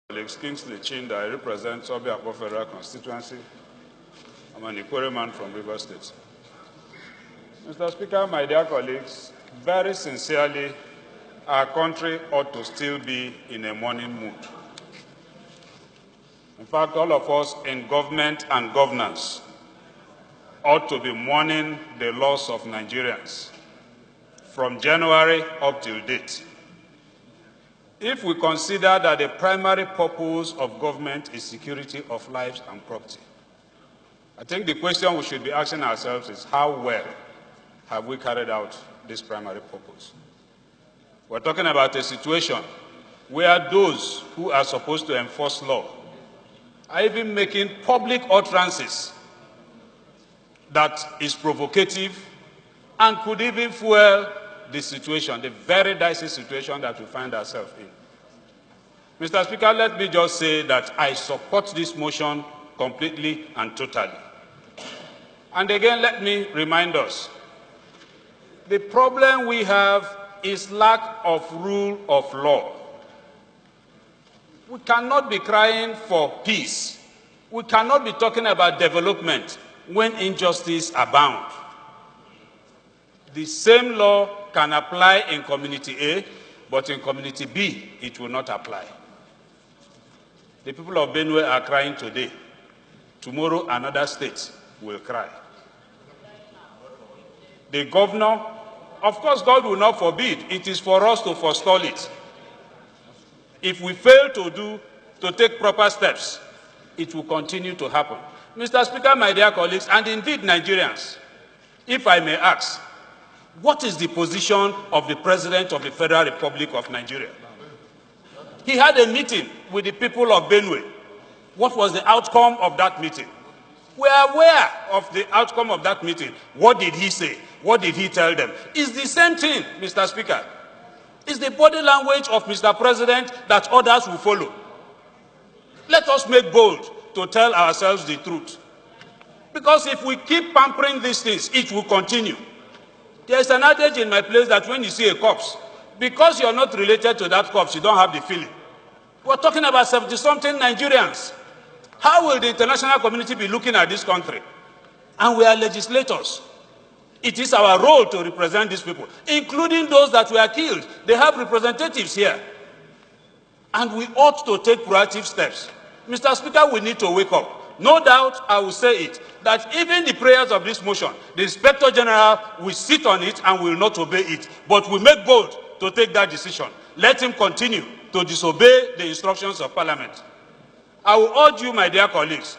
Colleagues, Kingsley Chinda, I represent Obiakpo Federal Constituency. I'm an Ikwere man from Rivers State. Mr. Speaker, my dear colleagues, very sincerely, our country ought to still be in a mourning mood. In fact, all of us in government and governance ought to be mourning the loss of Nigerians from January up till date. If we consider that the primary purpose of government is security of lives and property, I think the question we should be asking ourselves is how well have we carried out this primary purpose? We're talking about a situation where those who are supposed to enforce law are even making public utterances that is provocative and could even fuel the situation, the very dicey situation that we find ourselves in. Mr. Speaker, let me just say that I support this motion completely and totally. And again, let me remind us, the problem we have is lack of rule of law. We cannot be crying for peace. We cannot be talking about development when injustice abounds. The same law can apply in community A, but in community B, it will not apply. The people of Benue are crying today. Tomorrow, another state will cry. The governor, of course, God will not forbid. It is for us to forestall it. If we fail to take proper steps, it will continue to happen. Mr. Speaker, my dear colleagues, and indeed Nigerians, if I may ask, what is the position of the President of the Federal Republic of Nigeria? He had a meeting with the people of Benue. What was the outcome of that meeting? We are aware of the outcome of that meeting. What did he say? What did he tell them? It's the same thing, Mr. Speaker. It's the body language of Mr. President that others will follow. Let us make bold to tell ourselves the truth. Because if we keep pampering these things, it will continue. There is an adage in my place that when you see a corpse, because you're not related to that corpse, you don't have the feeling. We're talking about 70-something Nigerians. How will the international community be looking at this country? And we are legislators. It is our role to represent these people, including those that were killed. They have representatives here. And we ought to take proactive steps. Mr. Speaker, we need to wake up. No doubt, I will say it, that even the prayers of this motion, the Inspector General will sit on it and will not obey it. But we make bold to take that decision. Let him continue to disobey the instructions of Parliament. I will urge you, my dear colleagues,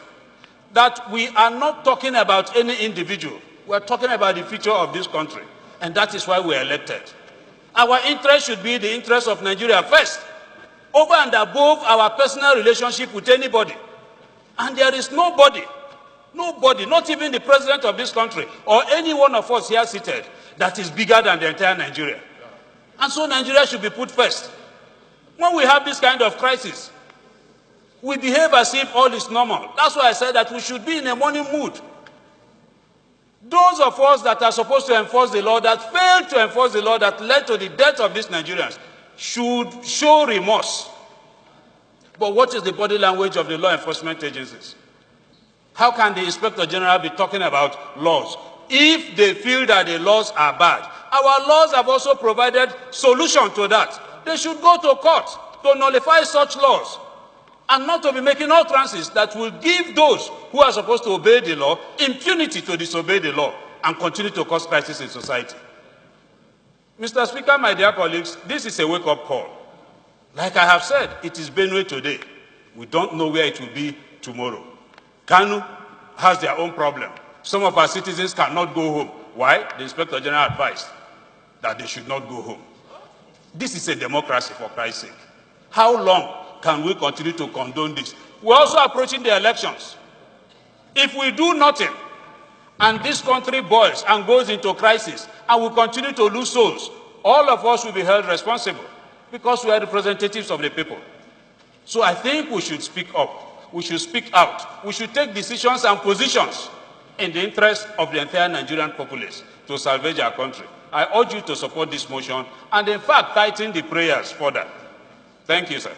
that we are not talking about any individual. We are talking about the future of this country. And that is why we are elected. Our interest should be the interest of Nigeria first, over and above our personal relationship with anybody. And there is nobody, not even the president of this country or any one of us here seated, that is bigger than the entire Nigeria. And so Nigeria should be put first. When we have this kind of crisis, we behave as if all is normal. That's why I said that we should be in a mourning mood. Those of us that are supposed to enforce the law, that failed to enforce the law that led to the death of these Nigerians, should show remorse. But what is the body language of the law enforcement agencies? How can the Inspector General be talking about laws if they feel that the laws are bad? Our laws have also provided solution to that. They should go to court to nullify such laws and not to be making utterances that will give those who are supposed to obey the law impunity to disobey the law and continue to cause crisis in society. Mr. Speaker, my dear colleagues, this is a wake-up call. Like I have said, it is Benue today. We don't know where it will be tomorrow. Kanu has their own problem. Some of our citizens cannot go home. Why? The Inspector General advised that they should not go home. This is a democracy, for Christ's sake. How long can we continue to condone this? We're also approaching the elections. If we do nothing, and this country boils and goes into crisis, and we continue to lose souls, all of us will be held responsible because we are representatives of the people. So I think we should speak up. We should speak out. We should take decisions and positions in the interest of the entire Nigerian populace to salvage our country. I urge you to support this motion and, in fact, tighten the prayers further. Thank you, sir.